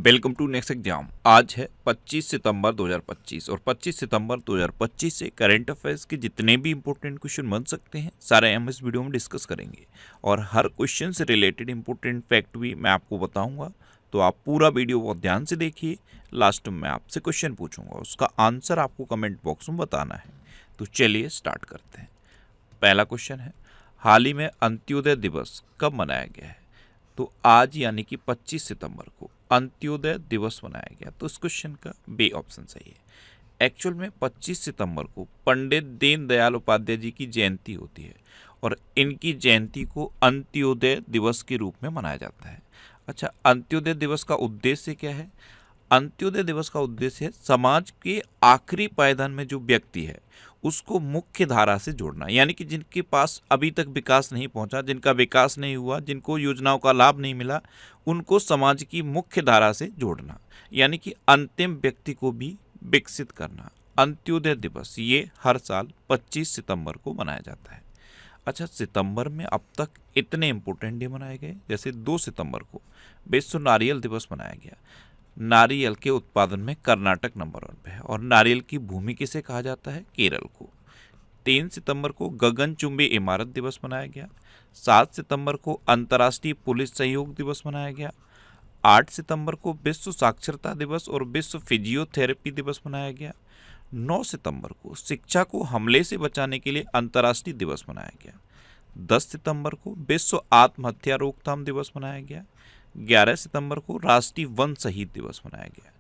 Welcome to next exam. आज है 25 सितंबर 2025 और 25 सितंबर 2025 से करंट अफेयर्स के जितने भी इंपॉर्टेंट क्वेश्चन बन सकते हैं सारे हम इस वीडियो में डिस्कस करेंगे और हर क्वेश्चन से रिलेटेड इंपॉर्टेंट फैक्ट भी मैं आपको बताऊंगा। तो आप पूरा वीडियो बहुत ध्यान से देखिए। लास्ट में आपसे क्वेश्चन पूछूंगा, उसका आंसर आपको कमेंट बॉक्स में बताना है। तो चलिए स्टार्ट करते हैं। पहला क्वेश्चन है, हाल ही में अंत्योदय दिवस कब मनाया गया है? तो आज यानी कि 25 सितंबर को अंत्योदय दिवस मनाया गया। तो इस क्वेश्चन का बी ऑप्शन सही है। एक्चुअल में 25 सितंबर को पंडित दीनदयाल उपाध्याय जी की जयंती होती है और इनकी जयंती को अंत्योदय दिवस के रूप में मनाया जाता है। अच्छा, अंत्योदय दिवस का उद्देश्य क्या है? अंत्योदय दिवस का उद्देश्य है समाज के आखिरी पायदान में जो व्यक्ति है उसको मुख्य धारा से जोड़ना, यानी कि जिनके पास अभी तक विकास नहीं पहुंचा, जिनका विकास नहीं हुआ, जिनको योजनाओं का लाभ नहीं मिला, उनको समाज की मुख्य धारा से जोड़ना, यानी कि अंतिम व्यक्ति को भी विकसित करना। अंत्योदय दिवस ये हर साल 25 सितंबर को मनाया जाता है। अच्छा, सितंबर में अब तक इतने इंपॉर्टेंट डे मनाए गए, जैसे 2 सितंबर को विश्व नारियल दिवस मनाया गया। नारियल के उत्पादन में कर्नाटक नंबर 1 पे है और नारियल की भूमि किसे कहा जाता है? केरल को। 3 सितंबर को गगनचुंबी इमारत दिवस मनाया गया। 7 सितंबर को अंतर्राष्ट्रीय पुलिस सहयोग दिवस मनाया गया। 8 सितंबर को विश्व साक्षरता दिवस और विश्व फिजियोथेरेपी दिवस मनाया गया। 9 सितंबर को शिक्षा को हमले से बचाने के लिए अंतर्राष्ट्रीय दिवस मनाया गया। 10 सितंबर को विश्व आत्महत्या रोकथाम दिवस मनाया गया। 11 सितंबर को राष्ट्रीय वन शहीद दिवस मनाया गया।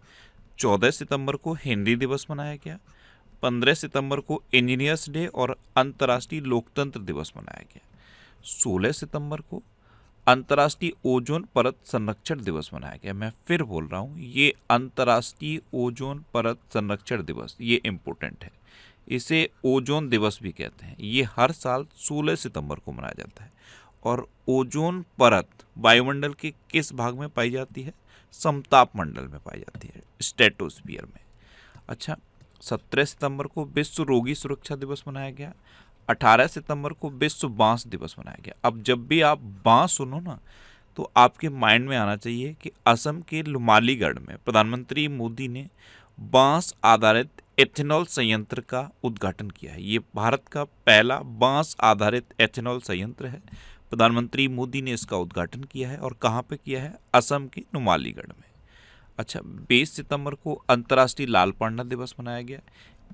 14 सितंबर को हिंदी दिवस मनाया गया। 15 सितंबर को इंजीनियर्स डे और अंतर्राष्ट्रीय लोकतंत्र दिवस मनाया गया। 16 सितंबर को अंतर्राष्ट्रीय ओजोन परत संरक्षण दिवस मनाया गया। मैं फिर बोल रहा हूँ, ये अंतर्राष्ट्रीय ओजोन परत संरक्षण दिवस ये इम्पोर्टेंट है। इसे ओजोन दिवस भी कहते हैं। ये हर साल 16 सितंबर को मनाया जाता है। और ओजोन परत वायुमंडल के किस भाग में पाई जाती है? समताप मंडल में पाई जाती है, स्ट्रेटोस्फीयर में। अच्छा, 17 सितंबर को विश्व रोगी सुरक्षा दिवस मनाया गया। 18 सितंबर को विश्व बांस दिवस मनाया गया। अब जब भी आप बांस सुनो ना तो आपके माइंड में आना चाहिए कि असम के नुमालीगढ़ में प्रधानमंत्री मोदी ने बांस आधारित एथेनॉल संयंत्र का उद्घाटन किया है। ये भारत का पहला बांस आधारित एथेनॉल संयंत्र है। प्रधानमंत्री मोदी ने इसका उद्घाटन किया है और कहाँ पे किया है? असम के नुमालीगढ़ में। अच्छा, 20 सितंबर को अंतर्राष्ट्रीय लाल पांडा दिवस मनाया गया।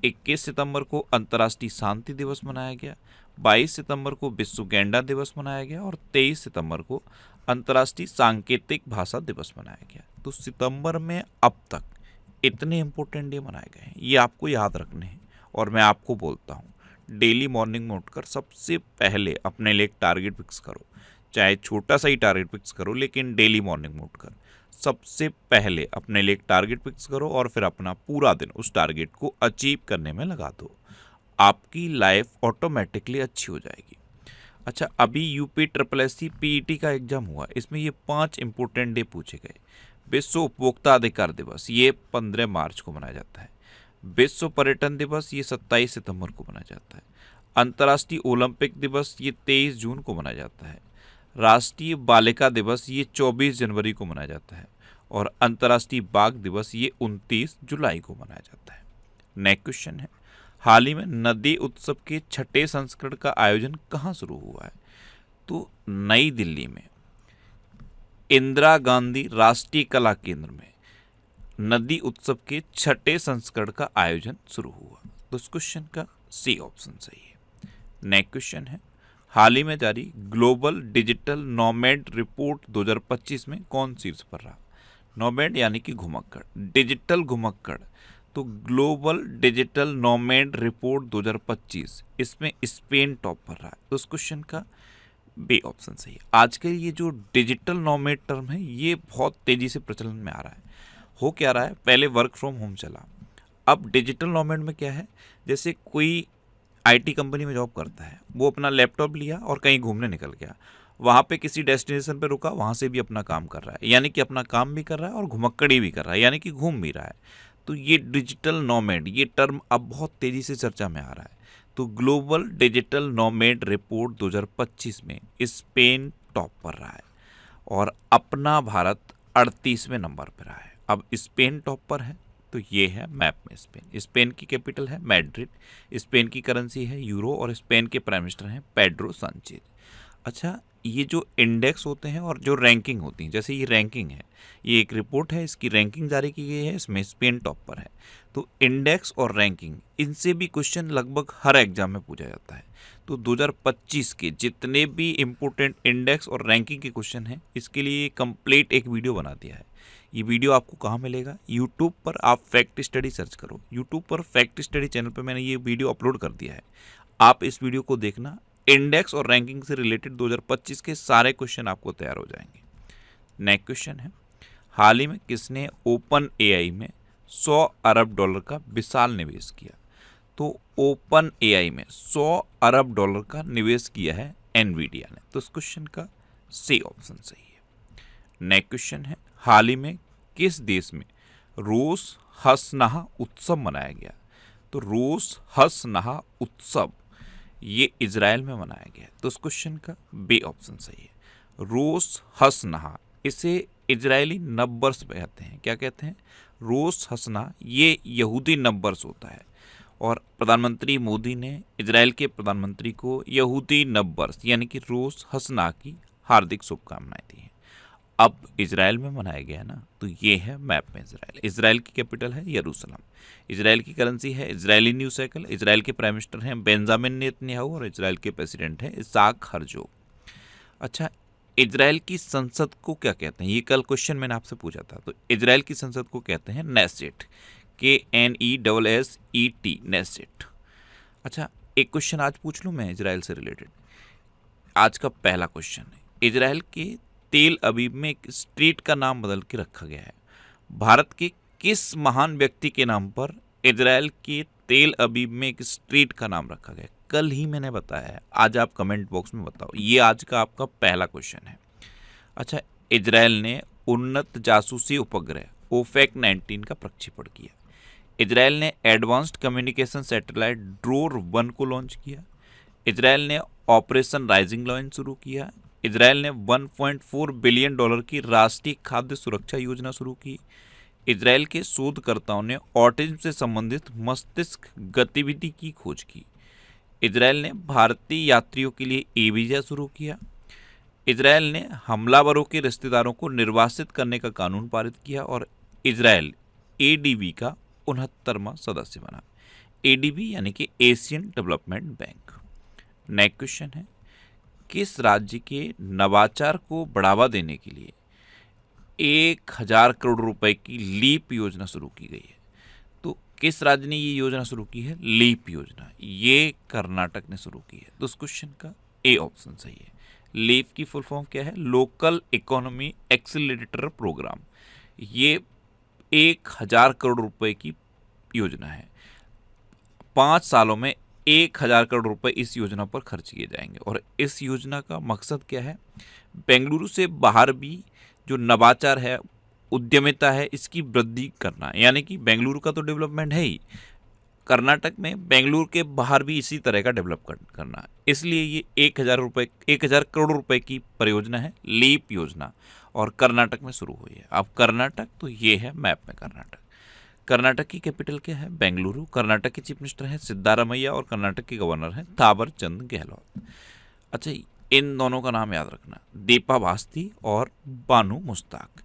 21 सितंबर को अंतर्राष्ट्रीय शांति दिवस मनाया गया। 22 सितंबर को विश्व गैंडा दिवस मनाया गया और 23 सितंबर को अंतर्राष्ट्रीय सांकेतिक भाषा दिवस मनाया गया। तो सितंबर में अब तक इतने इंपॉर्टेंट डे मनाए गए हैं, ये आपको याद रखने हैं। और मैं आपको बोलता हूँ, डेली मॉर्निंग में उठकर सबसे पहले अपने लिए एक टारगेट फिक्स करो, चाहे छोटा सा ही टारगेट फिक्स करो, लेकिन डेली मॉर्निंग में उठकर सबसे पहले अपने लिए एक टारगेट फिक्स करो और फिर अपना पूरा दिन उस टारगेट को अचीव करने में लगा दो। आपकी लाइफ ऑटोमेटिकली अच्छी हो जाएगी। अच्छा, अभी यूपी SSSC PET का एग्जाम हुआ, इसमें ये 5 इंपॉर्टेंट डे पूछे गए। विश्व उपभोक्ता अधिकार दिवस ये 15 मार्च को मनाया जाता है। विश्व पर्यटन दिवस ये 27 सितंबर को मनाया जाता है। अंतर्राष्ट्रीय ओलंपिक दिवस ये 23 जून को मनाया जाता है। राष्ट्रीय बालिका दिवस ये 24 जनवरी को मनाया जाता है और अंतर्राष्ट्रीय बाघ दिवस ये 29 जुलाई को मनाया जाता है। नेक्स्ट क्वेश्चन है, हाल ही में नदी उत्सव के 6ठे संस्करण का आयोजन कहाँ शुरू हुआ है? तो नई दिल्ली में इंदिरा गांधी राष्ट्रीय कला केंद्र में नदी उत्सव के 6ठे संस्करण का आयोजन शुरू हुआ। तो इस क्वेश्चन का सी ऑप्शन सही है। नेक्स्ट क्वेश्चन है, हाल ही में जारी ग्लोबल डिजिटल नोमैड रिपोर्ट 2025 में कौन शीर्ष पर रहा? नोमैड यानी कि घुमक्कड़, डिजिटल घुमक्कड़। तो ग्लोबल डिजिटल नोमैड रिपोर्ट 2025 इसमें स्पेन टॉप पर रहा है। तो इस क्वेश्चन का बी ऑप्शन सही है। आजकल ये जो डिजिटल नोमैड टर्म है ये बहुत तेजी से प्रचलन में आ रहा है। हो क्या रहा है, पहले वर्क फ्रॉम होम चला, अब डिजिटल नोमैड में क्या है, जैसे कोई IT कंपनी में जॉब करता है, वो अपना लैपटॉप लिया और कहीं घूमने निकल गया, वहाँ पे किसी डेस्टिनेशन पे रुका, वहाँ से भी अपना काम कर रहा है, यानी कि अपना काम भी कर रहा है और घुमक्कड़ी भी कर रहा है, यानी कि घूम भी रहा है। तो ये डिजिटल नोमैड ये टर्म अब बहुत तेज़ी से चर्चा में आ रहा है। तो ग्लोबल डिजिटल नोमैड रिपोर्ट 2025 में स्पेन टॉप पर रहा है और अपना भारत 38वें नंबर पर रहा है। अब स्पेन टॉप पर है, तो ये है मैप में स्पेन। स्पेन की कैपिटल है मैड्रिड, स्पेन की करेंसी है यूरो और स्पेन के प्राइम मिनिस्टर हैं पेड्रो सांचेज। अच्छा, ये जो इंडेक्स होते हैं और जो रैंकिंग होती हैं, जैसे ये रैंकिंग है, ये एक रिपोर्ट है, इसकी रैंकिंग जारी की गई है, इसमें स्पेन टॉप पर है। तो इंडेक्स और रैंकिंग, इनसे भी क्वेश्चन लगभग हर एग्जाम में पूछा जाता है। तो 2025 के जितने भी इम्पोर्टेंट इंडेक्स और रैंकिंग के क्वेश्चन हैं, इसके लिए कंप्लीट एक वीडियो बना दिया है। ये वीडियो आपको कहाँ मिलेगा? यूट्यूब पर आप फैक्ट स्टडी सर्च करो, यूट्यूब पर फैक्ट स्टडी चैनल पर मैंने ये वीडियो अपलोड कर दिया है। आप इस वीडियो को देखना, इंडेक्स और रैंकिंग से रिलेटेड 2025 के सारे क्वेश्चन आपको तैयार हो जाएंगे। नेक्स्ट क्वेश्चन है, हाल ही में किसने ओपन एआई में $100 अरब का विशाल निवेश किया? तो ओपन एआई में $100 अरब का निवेश किया है एनवीडिया ने। तो इस क्वेश्चन का सी ऑप्शन सही है। नेक्स्ट क्वेश्चन है, हाल ही में किस देश में रोश हसनाह उत्सव मनाया गया? तो रोश हसनाह उत्सव ये इजराइल में मनाया गया। तो इस क्वेश्चन का बी ऑप्शन सही है। रोश हसनाह, इसे इजरायली नव वर्ष कहते हैं। क्या कहते हैं? रोश हसनाह, ये यहूदी नव वर्ष होता है। और प्रधानमंत्री मोदी ने इजराइल के प्रधानमंत्री को यहूदी नव वर्ष यानी कि रोश हसनाह की हार्दिक शुभकामनाएं दी हैं। अब इजराइल में मनाया गया ना, तो ये है मैप में इजराइल। इजराइल की कैपिटल है यरूशलेम, इजराइल की करेंसी है इजरायली न्यूज़ साइकिल, इजराइल के प्राइम मिनिस्टर हैं बेंजामिन नेतन्याहू और इजराइल के प्रेसिडेंट हैं इसाक हर्जोग। अच्छा, इजराइल की संसद को क्या कहते हैं? ये कल क्वेश्चन मैंने आपसे पूछा था। तो इजराइल की संसद को कहते हैं नेसेट, KNESSET, नेसेट। अच्छा, एक क्वेश्चन आज पूछ लूँ मैं इजराइल से रिलेटेड। आज का पहला क्वेश्चन है, इजराइल के तेल अवीव में एक स्ट्रीट का नाम बदल के रखा गया है। भारत के किस महान व्यक्ति के नाम पर इजराइल के तेल अवीव में एक स्ट्रीट का नाम रखा गया? कल ही मैंने बताया है, आज आप कमेंट बॉक्स में बताओ। ये आज का आपका पहला क्वेश्चन है। अच्छा, इजराइल ने उन्नत जासूसी उपग्रह OFAC-19 का प्रक्षेपण किया। इजराइल ने एडवांस्ड कम्युनिकेशन सैटेलाइट ड्रोर 1 को लॉन्च किया। इजराइल ने ऑपरेशन राइजिंग लायन शुरू किया। इजराइल ने $1.4 बिलियन की राष्ट्रीय खाद्य सुरक्षा योजना शुरू की। इजराइल के शोधकर्ताओं ने ऑटिज्म से संबंधित मस्तिष्क गतिविधि की खोज की। इजराइल ने भारतीय यात्रियों के लिए ई वीज़ा शुरू किया। इजराइल ने हमलावरों के रिश्तेदारों को निर्वासित करने का कानून पारित किया और इजराइल ADB का 69वां सदस्य बना। ADB यानी कि Asian development bank. Next question है, किस राज्य के नवाचार को बढ़ावा देने के लिए 1000 करोड़ रुपए की लीप योजना शुरू की गई है? तो किस राज्य ने ये योजना शुरू की है? लीप योजना, ये कर्नाटक ने शुरू की है। तो उस क्वेश्चन का ए ऑप्शन सही है। लीप की फुल फॉर्म क्या है? Local economy accelerator programme. ये 1000 करोड़ रुपए की योजना है। 5 सालों में 1000 करोड़ रुपए इस योजना पर खर्च किए जाएंगे। और इस योजना का मकसद क्या है? बेंगलुरु से बाहर भी जो नवाचार है, उद्यमिता है, इसकी वृद्धि करना। यानी कि बेंगलुरु का तो डेवलपमेंट है ही, कर्नाटक में बेंगलुरु के बाहर भी इसी तरह का डेवलप करना। इसलिए ये 1000 करोड़ रुपए की परियोजना है, लीप योजना, और कर्नाटक में शुरू हुई है। अब कर्नाटक, तो ये है मैप में कर्नाटक। कर्नाटक की कैपिटल क्या है? बेंगलुरु। कर्नाटक के चीफ मिनिस्टर हैं सिद्धारमैया और कर्नाटक के गवर्नर हैं थावरचंद गहलोत। अच्छा, इन दोनों का नाम याद रखना, दीपा भास्ती और बानू मुश्ताक।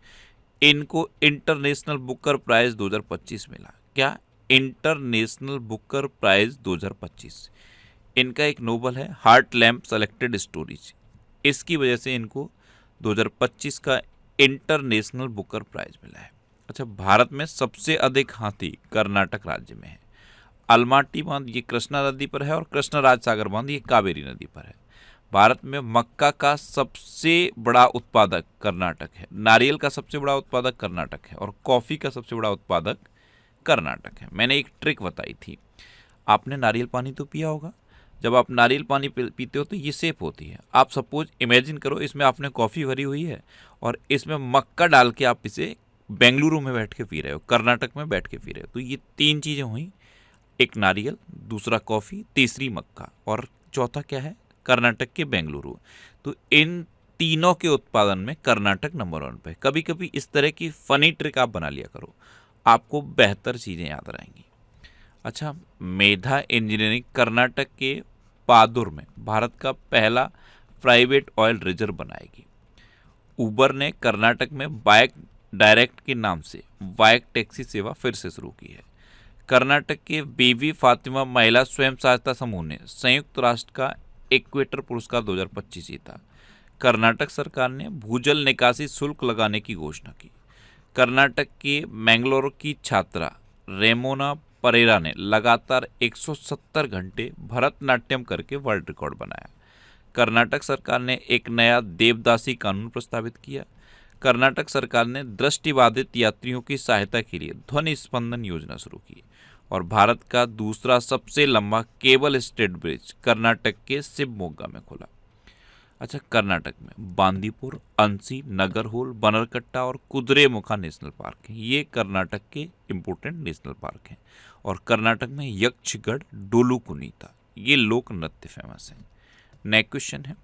इनको इंटरनेशनल बुकर प्राइज 2025 मिला। क्या? International Booker prize 2025। इनका एक नोबल है हार्ट लैम्प सेलेक्टेड स्टोरीज, इसकी वजह से इनको 2025 का इंटरनेशनल बुकर प्राइज मिला है। अच्छा, भारत में सबसे अधिक हाथी कर्नाटक राज्य में है। अलमाटी बांध ये कृष्णा नदी पर है और कृष्णराज सागर बांध ये कावेरी नदी पर है। भारत में मक्का का सबसे बड़ा उत्पादक कर्नाटक है, नारियल का सबसे बड़ा उत्पादक कर्नाटक है और कॉफ़ी का सबसे बड़ा उत्पादक कर्नाटक है। मैंने एक ट्रिक बताई थी, आपने नारियल पानी तो पिया होगा। जब आप नारियल पानी पीते हो तो ये सेफ होती है। आप सपोज इमेजिन करो, इसमें आपने कॉफ़ी भरी हुई है और इसमें मक्का डाल के आप इसे बेंगलुरु में बैठ के पी रहे हो, कर्नाटक में बैठ के पी रहे हो। तो ये 3 चीज़ें हुई, एक नारियल, दूसरा कॉफ़ी, तीसरी मक्का, और चौथा क्या है? कर्नाटक के बेंगलुरु। तो इन तीनों के उत्पादन में कर्नाटक नंबर 1 पे। कभी कभी इस तरह की फनी ट्रिक आप बना लिया करो, आपको बेहतर चीज़ें याद रहेंगी। अच्छा, मेधा इंजीनियरिंग कर्नाटक के पादुर में भारत का पहला प्राइवेट ऑयल रिजर्व बनाएगी। उबर ने कर्नाटक में बाइक डायरेक्ट के नाम से बाइक टैक्सी सेवा फिर से शुरू की है। कर्नाटक के बीवी फातिमा महिला स्वयं सहायता समूह ने संयुक्त राष्ट्र का इक्वेटर पुरस्कार 2025 जीता। कर्नाटक सरकार ने भूजल निकासी शुल्क लगाने की घोषणा की। कर्नाटक के मैंगलोर की छात्रा रेमोना परेरा ने लगातार 170 घंटे भरतनाट्यम करके वर्ल्ड रिकॉर्ड बनाया। कर्नाटक सरकार ने एक नया देवदासी कानून प्रस्तावित किया। कर्नाटक सरकार ने दृष्टिबाधित यात्रियों की सहायता के लिए ध्वनि स्पंदन योजना शुरू की। और भारत का दूसरा सबसे लंबा केबल स्टेट ब्रिज कर्नाटक के शिवमोगा में खुला। अच्छा, कर्नाटक में बांदीपुर, अंसी, नगरहोल, बनरकट्टा और कुद्रेमुखा नेशनल पार्क हैं। ये कर्नाटक के इम्पोर्टेंट नेशनल पार्क हैं। और कर्नाटक में यक्षगढ़, डोलू कुनीता, ये लोक नृत्य फेमस हैं। नेक्स्ट क्वेश्चन है,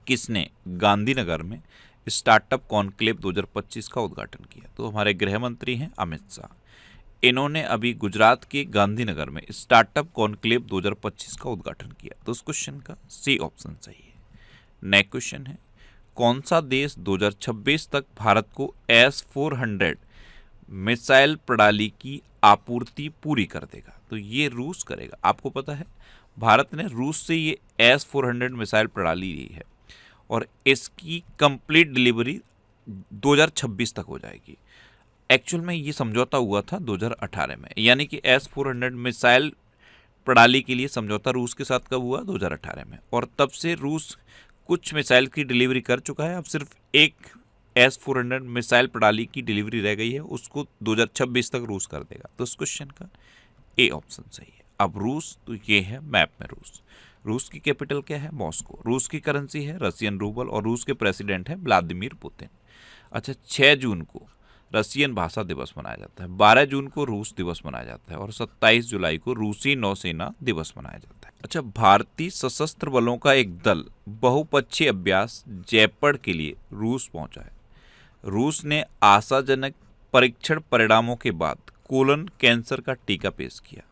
किसने गांधीनगर में स्टार्टअप कॉन्क्लेव 2025 का उद्घाटन किया? तो हमारे गृह मंत्री हैं अमित शाह। इन्होंने अभी गुजरात के गांधीनगर में स्टार्टअप कॉन्क्लेव 2025 का उद्घाटन किया। तो उस क्वेश्चन का सी ऑप्शन सही है। नेक्स्ट क्वेश्चन है, कौन सा देश 2026 तक भारत को S-400 मिसाइल प्रणाली की आपूर्ति पूरी कर देगा? तो ये रूस करेगा। आपको पता है भारत ने रूस से ये S-400 मिसाइल प्रणाली ली है और इसकी कंप्लीट डिलीवरी 2026 तक हो जाएगी। एक्चुअल में ये समझौता हुआ था 2018 में, यानी कि S-400 मिसाइल प्रणाली के लिए समझौता रूस के साथ कब हुआ? 2018 में। और तब से रूस कुछ मिसाइल की डिलीवरी कर चुका है। अब सिर्फ एक S-400 मिसाइल प्रणाली की डिलीवरी रह गई है, उसको 2026 तक रूस कर देगा। तो इस क्वेश्चन का ए ऑप्शन सही है। अब रूस, तो ये है मैप में रूस। रूस की कैपिटल क्या है? मॉस्को। रूस की करेंसी है रशियन रूबल और रूस के प्रेसिडेंट है व्लादिमीर पुतिन। अच्छा, 6 जून को रशियन भाषा दिवस मनाया जाता है, 12 जून को रूस दिवस मनाया जाता है और 27 जुलाई को रूसी नौसेना दिवस मनाया जाता है। अच्छा, भारतीय सशस्त्र बलों का एक दल बहुपक्षीय अभ्यास जयपड़ के लिए रूस पहुंचा है। रूस ने आशाजनक परीक्षण परिणामों के बाद कोलन कैंसर का टीका पेश किया।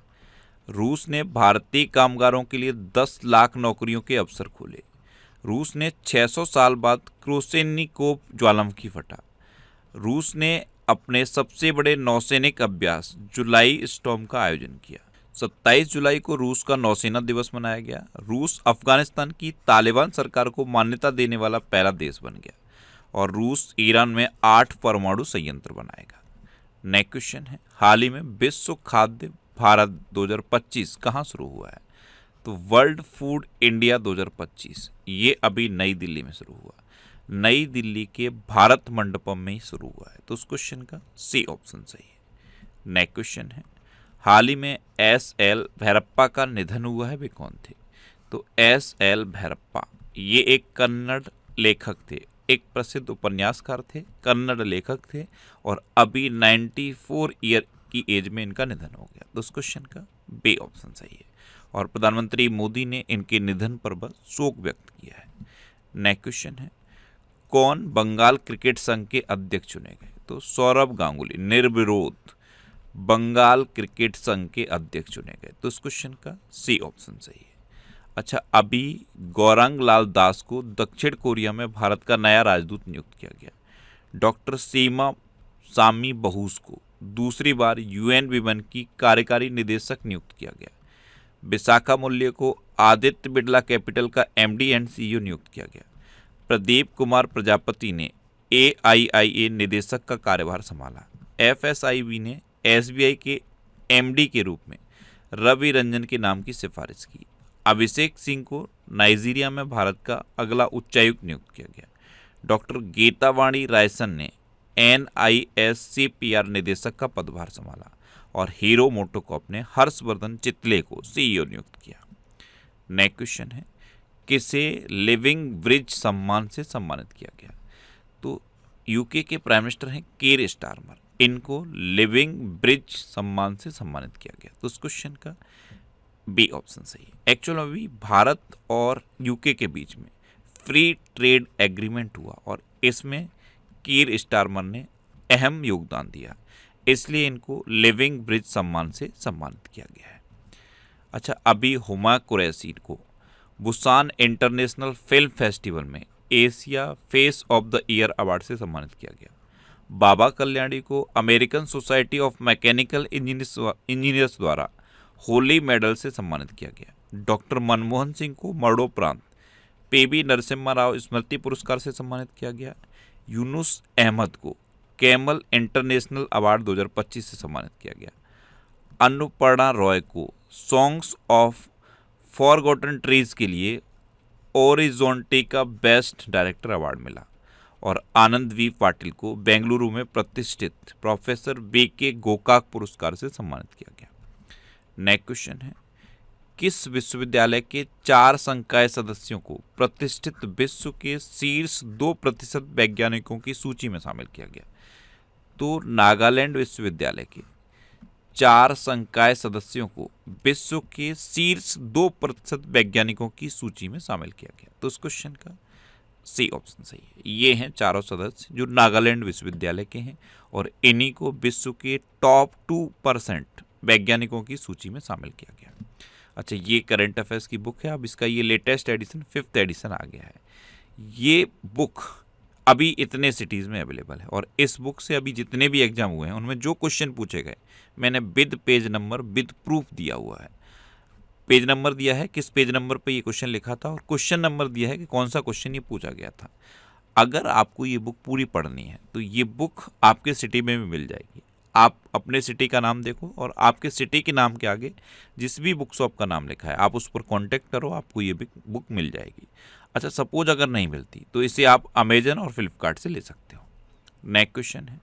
रूस ने भारतीय कामगारों के लिए 10 लाख नौकरियों के अवसर खोले। रूस ने 600 साल बाद क्रोसेनिकोव ज्वालामुखी फटा। रूस ने अपने सबसे बड़े नौसैनिक अभ्यास जुलाई स्टॉर्म का आयोजन किया। 27 जुलाई को रूस का नौसेना दिवस मनाया गया। रूस अफगानिस्तान की तालिबान सरकार को मान्यता देने वाला पहला देश बन गया और रूस ईरान में 8 परमाणु संयंत्र बनाएगा। नेक्स्ट क्वेश्चन है, हाल ही में विश्व खाद्य भारत 2025 कहाँ शुरू हुआ है? तो वर्ल्ड फूड इंडिया 2025 ये अभी नई दिल्ली में शुरू हुआ। नई दिल्ली के भारत मंडपम में ही शुरू हुआ है। तो उस क्वेश्चन का सी ऑप्शन सही है। नेक्स्ट क्वेश्चन है, हाल ही में S.L. भैरप्पा का निधन हुआ है, वे कौन थे? तो S.L. भैरप्पा ये एक कन्नड़ लेखक थे, एक प्रसिद्ध उपन्यासकार थे, कन्नड़ लेखक थे और अभी 94 ईयर की एज में इनका निधन हो गया। तो उस क्वेश्चन का बी ऑप्शन सही है। और प्रधानमंत्री मोदी ने इनके निधन पर बस शोक व्यक्त किया है। नेक्स्ट क्वेश्चन है, कौन बंगाल क्रिकेट संघ के अध्यक्ष चुने गए? तो सौरभ गांगुली निर्विरोध बंगाल क्रिकेट संघ के अध्यक्ष चुने गए। तो इस क्वेश्चन का सी ऑप्शन सही है। अच्छा, अभी गौरांग लाल दास को दक्षिण कोरिया में भारत का नया राजदूत नियुक्त किया गया। डॉक्टर सीमा सामी बहूस को दूसरी बार UN विमेन की कार्यकारी निदेशक नियुक्त किया गया। विशाखा मूल्य को आदित्य बिड़ला कैपिटल का MD एंड CEO नियुक्त किया गया। प्रदीप कुमार प्रजापति ने AIIA निदेशक का कार्यभार संभाला। FSIB ने SBI के MD के रूप में रवि रंजन के नाम की सिफारिश की। अभिषेक सिंह को नाइजीरिया में भारत का अगला उच्चायुक्त नियुक्त किया गया। डॉक्टर गीतावाणी रायसन ने NISCPR निदेशक का पदभार संभाला और हीरो मोटोकॉर्प ने हर्षवर्धन चितले को CEO नियुक्त किया। नेक्स्ट क्वेश्चन है, किसे लिविंग ब्रिज सम्मान से सम्मानित किया गया? तो UK के प्राइम मिनिस्टर हैं केर स्टारमर, इनको लिविंग ब्रिज सम्मान से सम्मानित किया गया। तो उस क्वेश्चन का बी ऑप्शन सही है। एक्चुअल में भी भारत और UK के बीच में फ्री ट्रेड एग्रीमेंट हुआ और इसमें कीर स्टारमर ने अहम योगदान दिया, इसलिए इनको लिविंग ब्रिज सम्मान से सम्मानित किया गया है। अच्छा, अभी हुमा कुरैशी को बुसान इंटरनेशनल फिल्म फेस्टिवल में Asia face of the year award से सम्मानित किया गया। बाबा कल्याणी को American society of mechanical engineers द्वारा होली मेडल से सम्मानित किया गया। डॉक्टर मनमोहन सिंह को मरणोपरांत पीवी नरसिम्हा राव स्मृति पुरस्कार से सम्मानित किया गया। यूनुस अहमद को कैमल इंटरनेशनल अवार्ड 2025 से सम्मानित किया गया। अन्नपूर्णा रॉय को सॉन्ग्स ऑफ फॉरगॉटन ट्रीज के लिए ओरिजोंटे का बेस्ट डायरेक्टर अवार्ड मिला। और आनंद वी पाटिल को बेंगलुरु में प्रतिष्ठित प्रोफेसर बीके गोकाक पुरस्कार से सम्मानित किया गया। नेक्स्ट क्वेश्चन है, किस विश्वविद्यालय के 4 संकाय सदस्यों को प्रतिष्ठित विश्व के शीर्ष 2% वैज्ञानिकों की सूची में शामिल किया गया? तो नागालैंड विश्वविद्यालय के 4 संकाय सदस्यों को विश्व के शीर्ष 2% वैज्ञानिकों की सूची में शामिल किया गया। तो इस क्वेश्चन का सी ऑप्शन सही है। ये हैं चारों सदस्य जो नागालैंड विश्वविद्यालय के हैं और इन्हीं को विश्व के टॉप 2% वैज्ञानिकों की सूची में शामिल किया गया। अच्छा, ये करंट अफेयर्स की बुक है। अब इसका ये लेटेस्ट एडिशन 5th एडिशन आ गया है। ये बुक अभी इतने सिटीज़ में अवेलेबल है और इस बुक से अभी जितने भी एग्जाम हुए हैं उनमें जो क्वेश्चन पूछे गए मैंने with page number with proof दिया हुआ है। पेज नंबर दिया है, किस पेज नंबर पे ये क्वेश्चन लिखा था, और क्वेश्चन नंबर दिया है कि कौन सा क्वेश्चन ये पूछा गया था। अगर आपको ये बुक पूरी पढ़नी है तो ये बुक आपके सिटी में भी मिल जाएगी। आप अपने सिटी का नाम देखो और आपके सिटी के नाम के आगे जिस भी बुक शॉप का नाम लिखा है आप उस पर कॉन्टैक्ट करो, आपको ये बुक मिल जाएगी। अच्छा, सपोज अगर नहीं मिलती तो इसे आप अमेजन और फ्लिपकार्ट से ले सकते हो। नेक्स्ट क्वेश्चन है,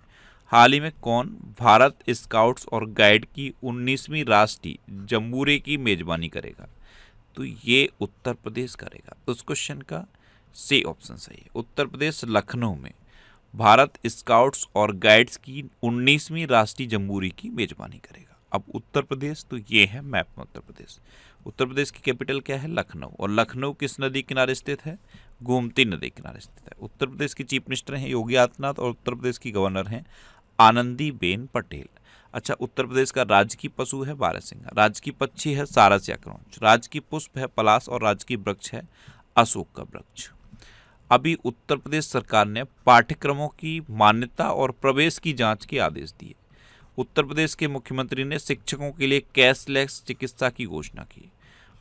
हाल ही में कौन भारत स्काउट्स और गाइड की 19वीं राष्ट्रीय जम्बूरे की मेजबानी करेगा? तो ये उत्तर प्रदेश करेगा। तो उस क्वेश्चन का सी ऑप्शन सही है। उत्तर प्रदेश लखनऊ में भारत स्काउट्स और गाइड्स की 19वीं राष्ट्रीय जम्बूरी की मेजबानी करेगा। अब उत्तर प्रदेश, तो ये है मैप में उत्तर प्रदेश। उत्तर प्रदेश की कैपिटल क्या है? लखनऊ। और लखनऊ किस नदी किनारे स्थित है? गोमती नदी किनारे स्थित है। उत्तर प्रदेश की चीफ मिनिस्टर हैं योगी आदित्यनाथ और उत्तर प्रदेश की गवर्नर हैं आनंदीबेन पटेल। अच्छा, उत्तर प्रदेश का राजकीय पशु है बारहसिंगा, राजकीय पक्षी है सारस या क्रौंच, राजकीय पुष्प है पलाश और राजकीय वृक्ष है अशोक का वृक्ष। अभी उत्तर प्रदेश सरकार ने पाठ्यक्रमों की मान्यता और प्रवेश की जांच के आदेश दिए। उत्तर प्रदेश के मुख्यमंत्री ने शिक्षकों के लिए कैशलेस चिकित्सा की घोषणा की।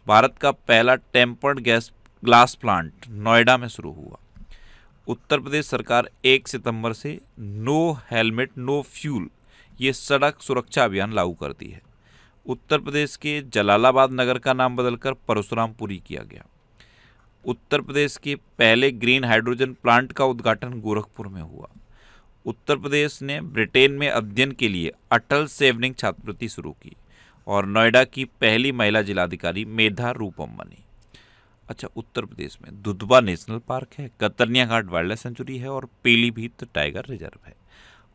भारत का पहला टेम्पर्ड ग्लास प्लांट नोएडा में शुरू हुआ। उत्तर प्रदेश सरकार 1 सितंबर से नो हेलमेट नो फ्यूल ये सड़क सुरक्षा अभियान लागू करती है। उत्तर प्रदेश के जलालाबाद नगर का नाम बदलकर परशुरामपुरी किया गया। उत्तर प्रदेश के पहले ग्रीन हाइड्रोजन प्लांट का उद्घाटन गोरखपुर में हुआ। उत्तर प्रदेश ने ब्रिटेन में अध्ययन के लिए अटल सेवनिंग छात्रवृत्ति शुरू की और नोएडा की पहली महिला जिलाधिकारी मेधा रूपम बनी। अच्छा, उत्तर प्रदेश में दुधवा नेशनल पार्क है, कतरनिया घाट वाइल्ड लाइफ सेंचुरी है और पीलीभीत टाइगर रिजर्व है।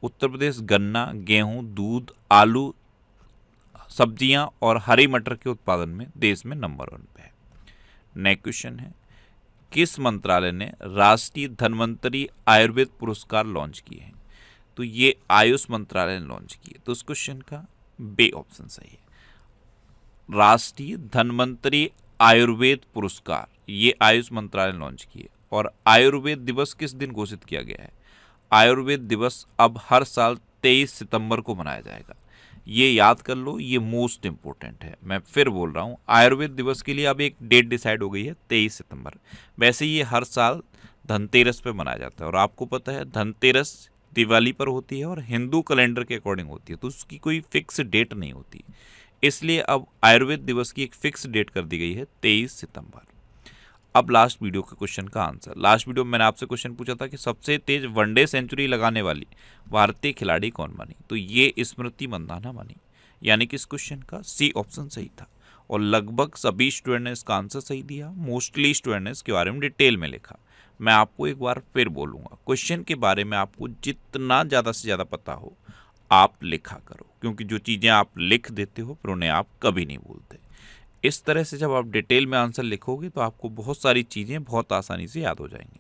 उत्तर प्रदेश गन्ना, गेहूं, दूध, आलू, सब्जियां और हरी मटर के उत्पादन में देश में नंबर 1 पे है। नेक्स्ट क्वेश्चन है, किस मंत्रालय ने राष्ट्रीय धन्वंतरी आयुर्वेद पुरस्कार लॉन्च किए हैं? तो ये आयुष मंत्रालय ने लॉन्च किए। तो उस क्वेश्चन का बी ऑप्शन सही है। राष्ट्रीय धन्वंतरी आयुर्वेद पुरस्कार ये आयुष मंत्रालय ने लॉन्च किए। और आयुर्वेद दिवस किस दिन घोषित किया गया है? आयुर्वेद दिवस अब हर साल 23 सितंबर को मनाया जाएगा। ये याद कर लो, ये मोस्ट इम्पोर्टेंट है। मैं फिर बोल रहा हूँ, आयुर्वेद दिवस के लिए अब एक डेट डिसाइड हो गई है 23 सितंबर। वैसे ये हर साल धनतेरस पे मनाया जाता है और आपको पता है धनतेरस दिवाली पर होती है और हिंदू कैलेंडर के अकॉर्डिंग होती है, तो उसकी कोई फिक्स डेट नहीं होती। इसलिए अब आयुर्वेद दिवस की एक फिक्स डेट कर दी गई है 23 सितंबर। अब लास्ट वीडियो के क्वेश्चन का आंसर। लास्ट वीडियो में मैंने आपसे क्वेश्चन पूछा था कि सबसे तेज वनडे सेंचुरी लगाने वाली भारतीय खिलाड़ी कौन बनी? तो ये स्मृति मंदाना बनी। यानी कि इस क्वेश्चन का सी ऑप्शन सही था और लगभग सभी स्टूडेंट ने इसका आंसर सही दिया। मोस्टली स्टूडेंट ने इसके बारे में डिटेल में लिखा। मैं आपको एक बार फिर बोलूँगा, क्वेश्चन के बारे में आपको जितना ज़्यादा से ज़्यादा पता हो आप लिखा करो, क्योंकि जो चीज़ें आप लिख देते हो फिर उन्हें आप कभी नहीं भूलते। इस तरह से जब आप डिटेल में आंसर लिखोगे तो आपको बहुत सारी चीज़ें बहुत आसानी से याद हो जाएंगी।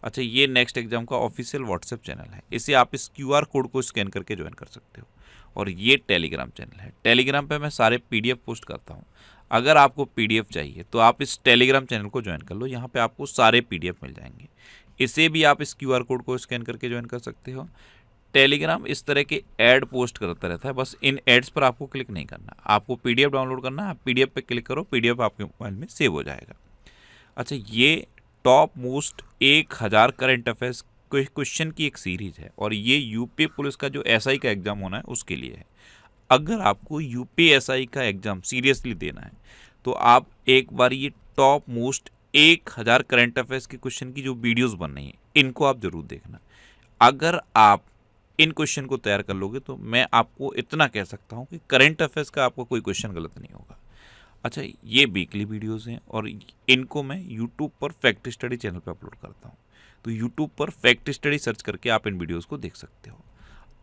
अच्छा, ये नेक्स्ट एग्जाम का ऑफिशियल व्हाट्सएप चैनल है, इसे आप इस QR कोड को स्कैन करके ज्वाइन कर सकते हो। और ये टेलीग्राम चैनल है, टेलीग्राम पे मैं सारे PDF पोस्ट करता हूँ। अगर आपको PDF चाहिए तो आप इस टेलीग्राम चैनल को ज्वाइन कर लो, यहाँ पे आपको सारे PDF मिल जाएंगे। इसे भी आप इस QR कोड को स्कैन करके ज्वाइन कर सकते हो। टेलीग्राम इस तरह के ऐड पोस्ट करता रहता है, बस इन एड्स पर आपको क्लिक नहीं करना, आपको PDF डाउनलोड करना है। आप PDF पे क्लिक करो, PDF आपके मोबाइल में सेव हो जाएगा। अच्छा, ये top most 1000 current affairs question की एक सीरीज है और ये यूपी पुलिस का जो SI का एग्जाम होना है उसके लिए है। अगर आपको UPSI का एग्जाम सीरियसली देना है तो आप एक बार ये टॉप मोस्ट 1000 करंट अफेयर्स के क्वेश्चन की जो वीडियोस बन रही हैं इनको आप जरूर देखना। अगर आप इन क्वेश्चन को तैयार कर लोगे तो मैं आपको इतना कह सकता हूँ कि करंट अफेयर्स का आपको कोई क्वेश्चन गलत नहीं होगा। अच्छा, ये वीकली वीडियोस हैं और इनको मैं यूट्यूब पर फैक्ट स्टडी चैनल पर अपलोड करता हूँ, तो यूट्यूब पर फैक्ट स्टडी सर्च करके आप इन वीडियोस को देख सकते हो।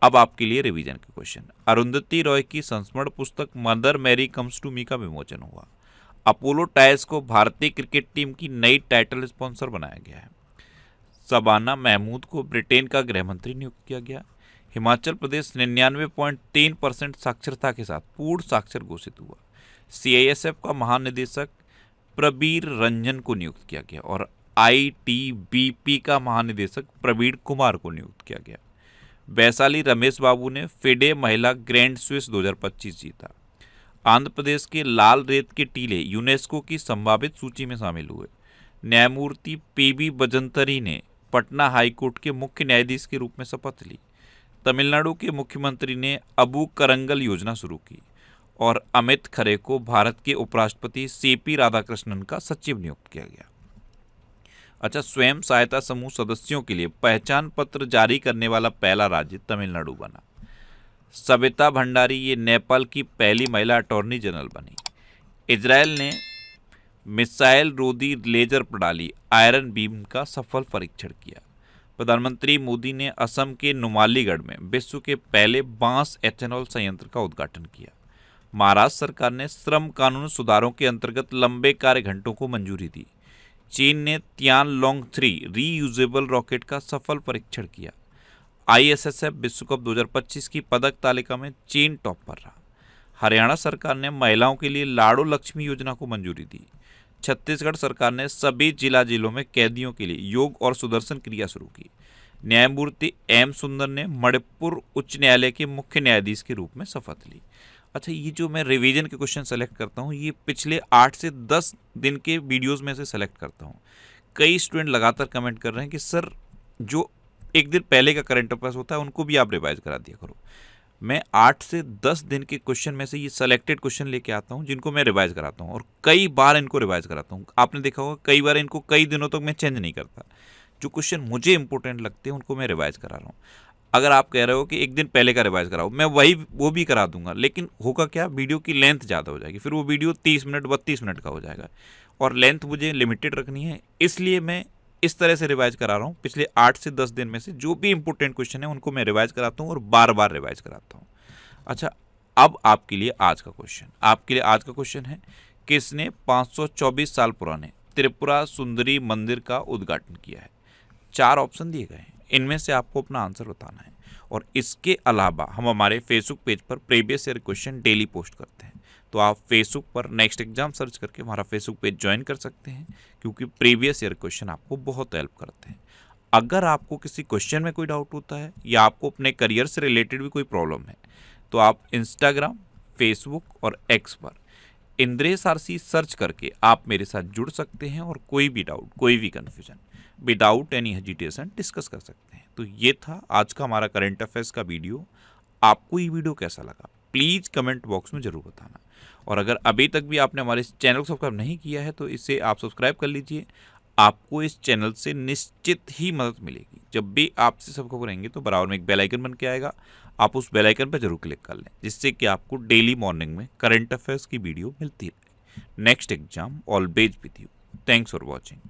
अब आपके लिए रिवीजन के क्वेश्चन। अरुंधति रॉय की संस्मरण पुस्तक Mother Mary comes to me का विमोचन हुआ। अपोलो टायर्स को भारतीय क्रिकेट टीम की नई टाइटल स्पॉन्सर बनाया गया है। शबाना महमूद को ब्रिटेन का गृह मंत्री नियुक्त किया गया। हिमाचल प्रदेश 99.3% साक्षरता के साथ पूर्ण साक्षर घोषित हुआ। CISF का महानिदेशक प्रबीर रंजन को नियुक्त किया गया और ITBP का महानिदेशक प्रवीण कुमार को नियुक्त किया गया। वैशाली रमेश बाबू ने FIDE महिला ग्रैंड स्विस 2025 जीता। आंध्र प्रदेश के लाल रेत के टीले यूनेस्को की संभावित सूची में शामिल हुए। न्यायमूर्ति PB बजंतरी ने पटना हाईकोर्ट के मुख्य न्यायाधीश के रूप में शपथ ली। तमिलनाडु के मुख्यमंत्री ने अबू करंगल योजना शुरू की और अमित खरे को भारत के उपराष्ट्रपति CP राधाकृष्णन का सचिव नियुक्त किया गया। अच्छा, स्वयं सहायता समूह सदस्यों के लिए पहचान पत्र जारी करने वाला पहला राज्य तमिलनाडु बना। सविता भंडारी ये नेपाल की पहली महिला अटॉर्नी जनरल बनी। इजरायल ने मिसाइल रोधी लेजर प्रणाली आयरन बीम का सफल परीक्षण किया। प्रधानमंत्री मोदी ने असम के नुमालीगढ़ में विश्व के पहले बांस एथेनॉल संयंत्र का उद्घाटन किया। महाराष्ट्र सरकार ने श्रम कानून सुधारों के अंतर्गत लंबे कार्य घंटों को मंजूरी दी। चीन ने तियानलोंग 3 रीयूजेबल रॉकेट का सफल परीक्षण किया। ISSF विश्व कप 2025 की पदक तालिका में चीन टॉप पर रहा। हरियाणा सरकार ने महिलाओं के लिए लाड़ो लक्ष्मी योजना को मंजूरी दी। छत्तीसगढ़ सरकार ने सभी जेलों में कैदियों के लिए योग और सुदर्शन क्रिया शुरू की। न्यायमूर्ति M सुंदर ने मणिपुर उच्च न्यायालय के मुख्य न्यायाधीश के रूप में शपथ ली। अच्छा, ये जो मैं रिवीजन के क्वेश्चन सेलेक्ट करता हूँ ये पिछले 8 से 10 दिन के वीडियोस में से सेलेक्ट करता हूँ। कई स्टूडेंट लगातार कमेंट कर रहे हैं कि सर जो एक दिन पहले का करंट अफेयर्स होता है उनको भी आप रिवाइज करा दिया करो। मैं 8 से 10 दिन के क्वेश्चन में से ये सेलेक्टेड क्वेश्चन लेके आता हूँ जिनको मैं रिवाइज कराता हूँ और कई बार इनको रिवाइज कराता हूँ। आपने देखा होगा कई बार इनको कई दिनों तक मैं चेंज नहीं करता। जो क्वेश्चन मुझे इंपॉर्टेंट लगते हैं उनको मैं रिवाइज करा रहा हूँ। अगर आप कह रहे हो कि एक दिन पहले का रिवाइज कराओ, मैं वो भी करा दूंगा, लेकिन होगा क्या, वीडियो की लेंथ ज़्यादा हो जाएगी, फिर वो वीडियो 30 मिनट 32 मिनट का हो जाएगा और लेंथ मुझे लिमिटेड रखनी है, इसलिए मैं इस तरह से रिवाइज करा रहा हूँ। पिछले 8 से 10 दिन में से जो भी इंपॉर्टेंट क्वेश्चन है उनको मैं रिवाइज कराता हूँ और बार बार रिवाइज कराता हूँ। अच्छा, अब आपके लिए आज का क्वेश्चन है, किसने 524 साल पुराने त्रिपुरा सुंदरी मंदिर का उद्घाटन किया है? 4 ऑप्शन दिए गए हैं, इनमें से आपको अपना आंसर बताना है। और इसके अलावा हम हमारे फेसबुक पेज पर previous year question daily post करते हैं, तो आप फेसबुक पर नेक्स्ट एग्जाम सर्च करके हमारा फेसबुक पेज ज्वाइन कर सकते हैं, क्योंकि प्रीवियस ईयर क्वेश्चन आपको बहुत हेल्प करते हैं। अगर आपको किसी क्वेश्चन में कोई डाउट होता है या आपको अपने करियर से रिलेटेड भी कोई प्रॉब्लम है तो आप इंस्टाग्राम, फेसबुक और X पर इंद्रेश RC सर्च करके आप मेरे साथ जुड़ सकते हैं और कोई भी डाउट, कोई भी confusion without any hesitation discuss कर सकते हैं। तो ये था आज का हमारा करंट अफेयर्स का वीडियो। आपको ये वीडियो कैसा लगा प्लीज़ कमेंट बॉक्स में ज़रूर बताना। और अगर अभी तक भी आपने हमारे इस चैनल को सब्सक्राइब नहीं किया है तो इसे आप सब्सक्राइब कर लीजिए। आपको इस चैनल से निश्चित ही मदद मिलेगी। जब भी आपसे सबको करेंगे तो बराबर में एक बेल आइकन बन के आएगा, आप उस बेल आइकन पर जरूर क्लिक कर लें, जिससे कि आपको डेली मॉर्निंग में करंट अफेयर्स की वीडियो मिलती रहे। Next exam always with you. Thanks for watching.